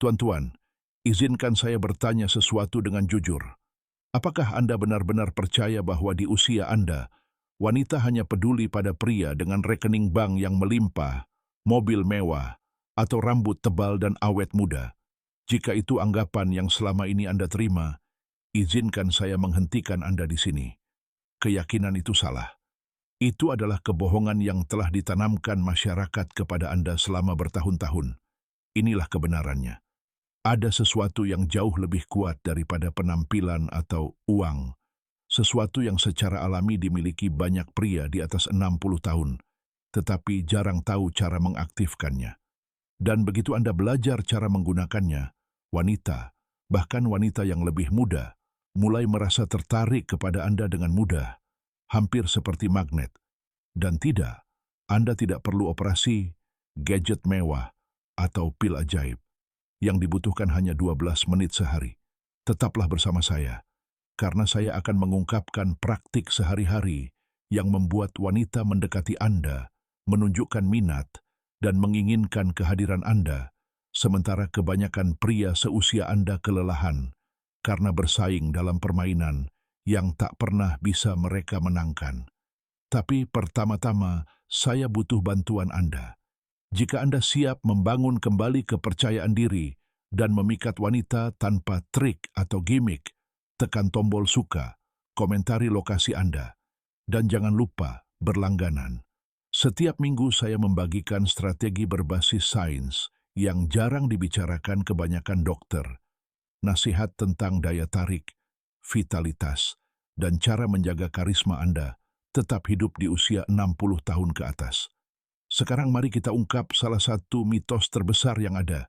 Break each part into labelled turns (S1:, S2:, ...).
S1: Tuan-tuan, izinkan saya bertanya sesuatu dengan jujur. Apakah Anda benar-benar percaya bahwa di usia Anda, wanita hanya peduli pada pria dengan rekening bank yang melimpah, mobil mewah, atau rambut tebal dan awet muda? Jika itu anggapan yang selama ini Anda terima, izinkan saya menghentikan Anda di sini. Keyakinan itu salah. Itu adalah kebohongan yang telah ditanamkan masyarakat kepada Anda selama bertahun-tahun. Inilah kebenarannya. Ada sesuatu yang jauh lebih kuat daripada penampilan atau uang. Sesuatu yang secara alami dimiliki banyak pria di atas 60 tahun, tetapi jarang tahu cara mengaktifkannya. Dan begitu Anda belajar cara menggunakannya, wanita, bahkan wanita yang lebih muda, mulai merasa tertarik kepada Anda dengan mudah, hampir seperti magnet. Dan tidak, Anda tidak perlu operasi, gadget mewah, atau pil ajaib. Yang dibutuhkan hanya 12 menit sehari. Tetaplah bersama saya, karena saya akan mengungkapkan praktik sehari-hari yang membuat wanita mendekati Anda, menunjukkan minat, dan menginginkan kehadiran Anda, sementara kebanyakan pria seusia Anda kelelahan karena bersaing dalam permainan yang tak pernah bisa mereka menangkan. Tapi pertama-tama, saya butuh bantuan Anda. Jika Anda siap membangun kembali kepercayaan diri dan memikat wanita tanpa trik atau gimmick, tekan tombol suka, komentari lokasi Anda, dan jangan lupa berlangganan. Setiap minggu saya membagikan strategi berbasis sains yang jarang dibicarakan kebanyakan dokter, nasihat tentang daya tarik, vitalitas, dan cara menjaga karisma Anda tetap hidup di usia 60 tahun ke atas. Sekarang mari kita ungkap salah satu mitos terbesar yang ada.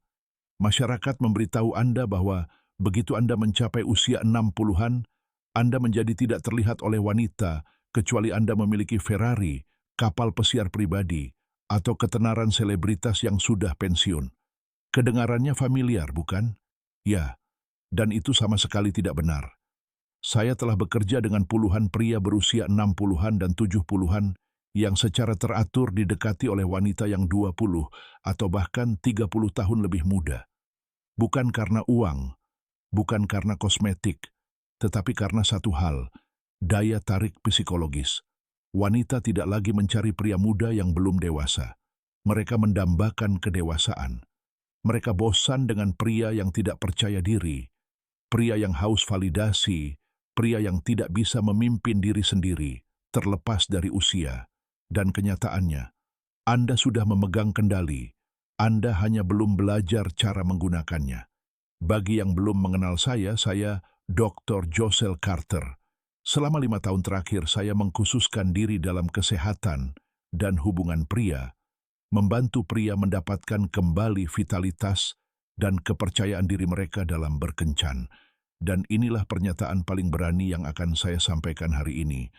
S1: Masyarakat memberitahu Anda bahwa begitu Anda mencapai usia 60-an, Anda menjadi tidak terlihat oleh wanita kecuali Anda memiliki Ferrari, kapal pesiar pribadi, atau ketenaran selebritas yang sudah pensiun. Kedengarannya familiar, bukan? Ya, dan itu sama sekali tidak benar. Saya telah bekerja dengan puluhan pria berusia 60-an dan 70-an yang secara teratur didekati oleh wanita yang 20 atau bahkan 30 tahun lebih muda. Bukan karena uang, bukan karena kosmetik, tetapi karena satu hal, daya tarik psikologis. Wanita tidak lagi mencari pria muda yang belum dewasa. Mereka mendambakan kedewasaan. Mereka bosan dengan pria yang tidak percaya diri, pria yang haus validasi, pria yang tidak bisa memimpin diri sendiri, terlepas dari usia. Dan kenyataannya, Anda sudah memegang kendali, Anda hanya belum belajar cara menggunakannya. Bagi yang belum mengenal saya Dr. Josel Carter. Selama 5 tahun terakhir, saya mengkhususkan diri dalam kesehatan dan hubungan pria, membantu pria mendapatkan kembali vitalitas dan kepercayaan diri mereka dalam berkencan. Dan inilah pernyataan paling berani yang akan saya sampaikan hari ini.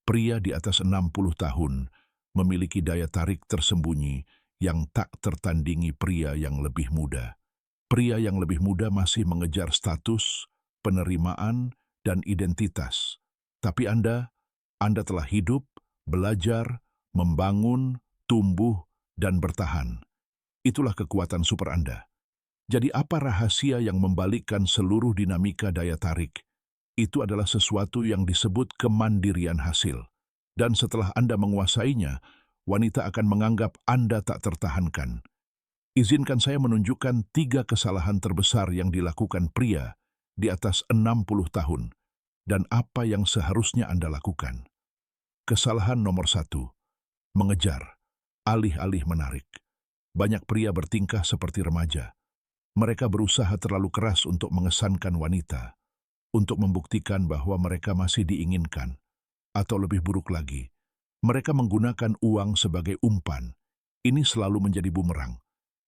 S1: Pria di atas 60 tahun memiliki daya tarik tersembunyi yang tak tertandingi pria yang lebih muda. Pria yang lebih muda masih mengejar status, penerimaan, dan identitas. Tapi Anda telah hidup, belajar, membangun, tumbuh, dan bertahan. Itulah kekuatan super Anda. Jadi apa rahasia yang membalikkan seluruh dinamika daya tarik? Itu adalah sesuatu yang disebut kemandirian hasil. Dan setelah Anda menguasainya, wanita akan menganggap Anda tak tertahankan. Izinkan saya menunjukkan 3 kesalahan terbesar yang dilakukan pria di atas 60 tahun dan apa yang seharusnya Anda lakukan. Kesalahan nomor 1, mengejar, alih-alih menarik. Banyak pria bertingkah seperti remaja. Mereka berusaha terlalu keras untuk mengesankan wanita, untuk membuktikan bahwa mereka masih diinginkan. Atau lebih buruk lagi, mereka menggunakan uang sebagai umpan. Ini selalu menjadi bumerang.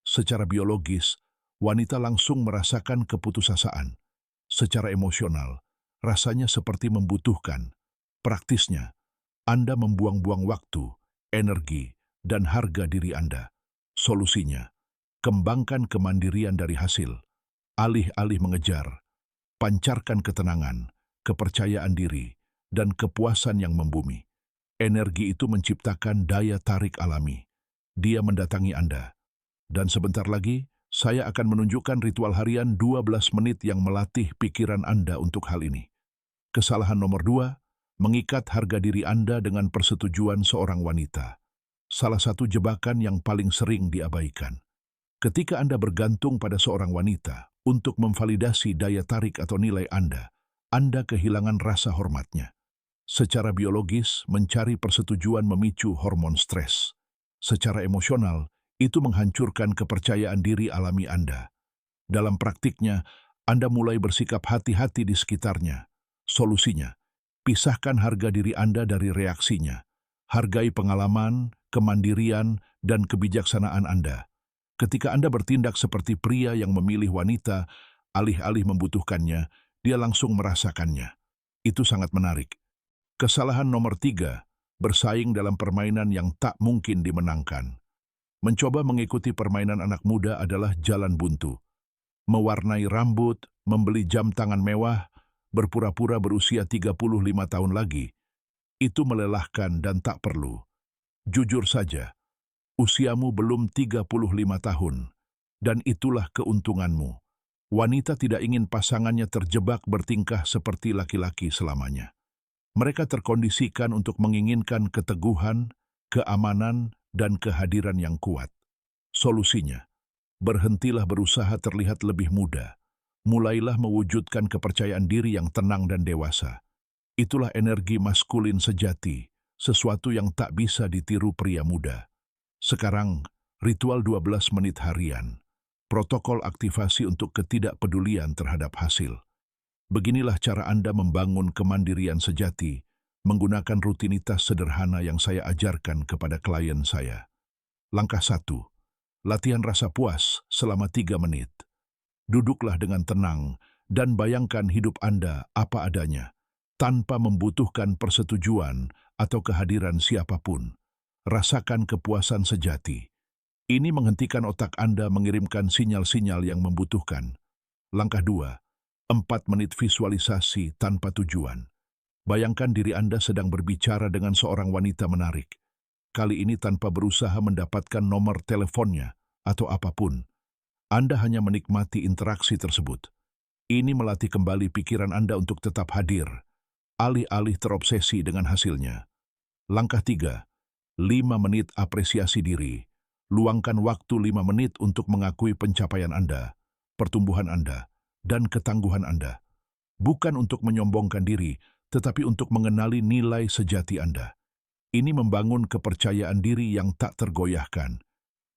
S1: Secara biologis, wanita langsung merasakan keputusasaan. Secara emosional, rasanya seperti membutuhkan. Praktisnya, Anda membuang-buang waktu, energi, dan harga diri Anda. Solusinya, kembangkan kemandirian dari hasil. Alih-alih mengejar, pancarkan ketenangan, kepercayaan diri, dan kepuasan yang membumi. Energi itu menciptakan daya tarik alami. Dia mendatangi Anda. Dan sebentar lagi, Saya akan menunjukkan ritual harian 12 menit yang melatih pikiran Anda untuk hal ini. Kesalahan nomor 2, mengikat harga diri Anda dengan persetujuan seorang wanita. Salah satu jebakan yang paling sering diabaikan. Ketika Anda bergantung pada seorang wanita untuk memvalidasi daya tarik atau nilai Anda kehilangan rasa hormatnya. Secara biologis, mencari persetujuan memicu hormon stres. Secara emosional, itu menghancurkan kepercayaan diri alami Anda. Dalam praktiknya, Anda mulai bersikap hati-hati di sekitarnya. Solusinya, pisahkan harga diri Anda dari reaksinya. Hargai pengalaman, kemandirian, dan kebijaksanaan Anda. Ketika Anda bertindak seperti pria yang memilih wanita, alih-alih membutuhkannya, dia langsung merasakannya. Itu sangat menarik. Kesalahan nomor 3, bersaing dalam permainan yang tak mungkin dimenangkan. Mencoba mengikuti permainan anak muda adalah jalan buntu. Mewarnai rambut, membeli jam tangan mewah, berpura-pura berusia 35 tahun lagi, itu melelahkan dan tak perlu. Jujur saja, usiamu belum 35 tahun, dan itulah keuntunganmu. Wanita tidak ingin pasangannya terjebak bertingkah seperti laki-laki selamanya. Mereka terkondisikan untuk menginginkan keteguhan, keamanan, dan kehadiran yang kuat. Solusinya, berhentilah berusaha terlihat lebih muda. Mulailah mewujudkan kepercayaan diri yang tenang dan dewasa. Itulah energi maskulin sejati, sesuatu yang tak bisa ditiru pria muda. Sekarang, ritual 12 menit harian. Protokol aktivasi untuk ketidakpedulian terhadap hasil. Beginilah cara Anda membangun kemandirian sejati, menggunakan rutinitas sederhana yang saya ajarkan kepada klien saya. Langkah 1. Latihan rasa puas selama 3 menit. Duduklah dengan tenang dan bayangkan hidup Anda apa adanya, tanpa membutuhkan persetujuan atau kehadiran siapapun. Rasakan kepuasan sejati. Ini menghentikan otak Anda mengirimkan sinyal-sinyal yang membutuhkan. Langkah 2. 4 menit visualisasi tanpa tujuan. Bayangkan diri Anda sedang berbicara dengan seorang wanita menarik. Kali ini tanpa berusaha mendapatkan nomor teleponnya atau apapun. Anda hanya menikmati interaksi tersebut. Ini melatih kembali pikiran Anda untuk tetap hadir, alih-alih terobsesi dengan hasilnya. Langkah 3. 5 menit apresiasi diri. Luangkan waktu 5 menit untuk mengakui pencapaian Anda, pertumbuhan Anda, dan ketangguhan Anda. Bukan untuk menyombongkan diri, tetapi untuk mengenali nilai sejati Anda. Ini membangun kepercayaan diri yang tak tergoyahkan.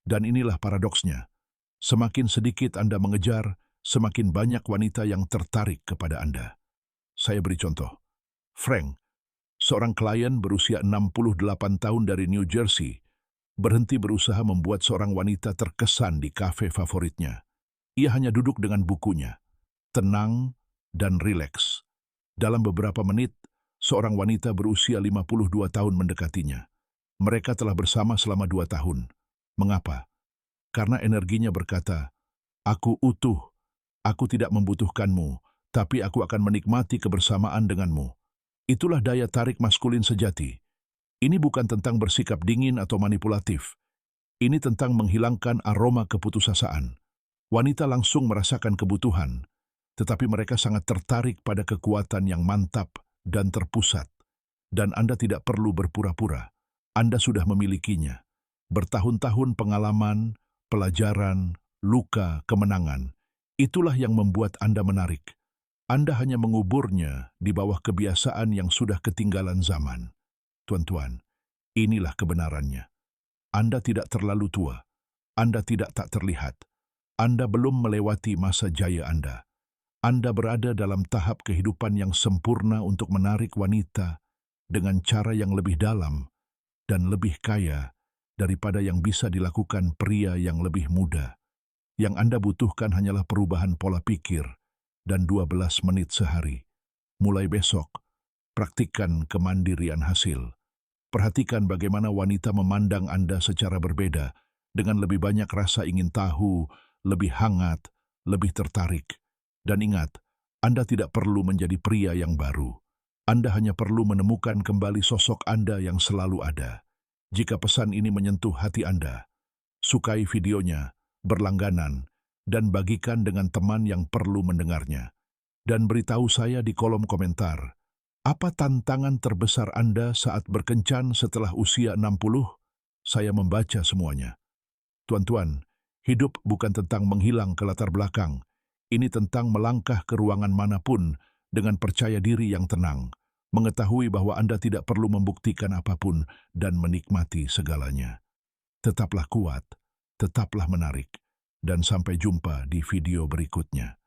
S1: Dan inilah paradoksnya. Semakin sedikit Anda mengejar, semakin banyak wanita yang tertarik kepada Anda. Saya beri contoh. Frank, seorang klien berusia 68 tahun dari New Jersey, berhenti berusaha membuat seorang wanita terkesan di kafe favoritnya. Ia hanya duduk dengan bukunya, tenang dan rileks. Dalam beberapa menit, seorang wanita berusia 52 tahun mendekatinya. Mereka telah bersama selama 2 tahun. Mengapa? Karena energinya berkata, "Aku utuh, aku tidak membutuhkanmu, tapi aku akan menikmati kebersamaan denganmu." Itulah daya tarik maskulin sejati. Ini bukan tentang bersikap dingin atau manipulatif. Ini tentang menghilangkan aroma keputusasaan. Wanita langsung merasakan kebutuhan, tetapi mereka sangat tertarik pada kekuatan yang mantap dan terpusat. Dan Anda tidak perlu berpura-pura. Anda sudah memilikinya. Bertahun-tahun pengalaman, pelajaran, luka, kemenangan. Itulah yang membuat Anda menarik. Anda hanya menguburnya di bawah kebiasaan yang sudah ketinggalan zaman. Tuan-tuan, inilah kebenarannya. Anda tidak terlalu tua. Anda tidak tak terlihat. Anda belum melewati masa jaya Anda. Anda berada dalam tahap kehidupan yang sempurna untuk menarik wanita dengan cara yang lebih dalam dan lebih kaya daripada yang bisa dilakukan pria yang lebih muda. Yang Anda butuhkan hanyalah perubahan pola pikir dan 12 menit sehari. Mulai besok, praktikkan kemandirian hasil. Perhatikan bagaimana wanita memandang Anda secara berbeda, dengan lebih banyak rasa ingin tahu, lebih hangat, lebih tertarik. Dan ingat, Anda tidak perlu menjadi pria yang baru. Anda hanya perlu menemukan kembali sosok Anda yang selalu ada. Jika pesan ini menyentuh hati Anda, sukai videonya, berlangganan, dan bagikan dengan teman yang perlu mendengarnya. Dan beritahu saya di kolom komentar, apa tantangan terbesar Anda saat berkencan setelah usia 60? Saya membaca semuanya. Tuan-tuan, hidup bukan tentang menghilang ke latar belakang. Ini tentang melangkah ke ruangan manapun dengan percaya diri yang tenang, mengetahui bahwa Anda tidak perlu membuktikan apapun dan menikmati segalanya. Tetaplah kuat, tetaplah menarik, dan sampai jumpa di video berikutnya.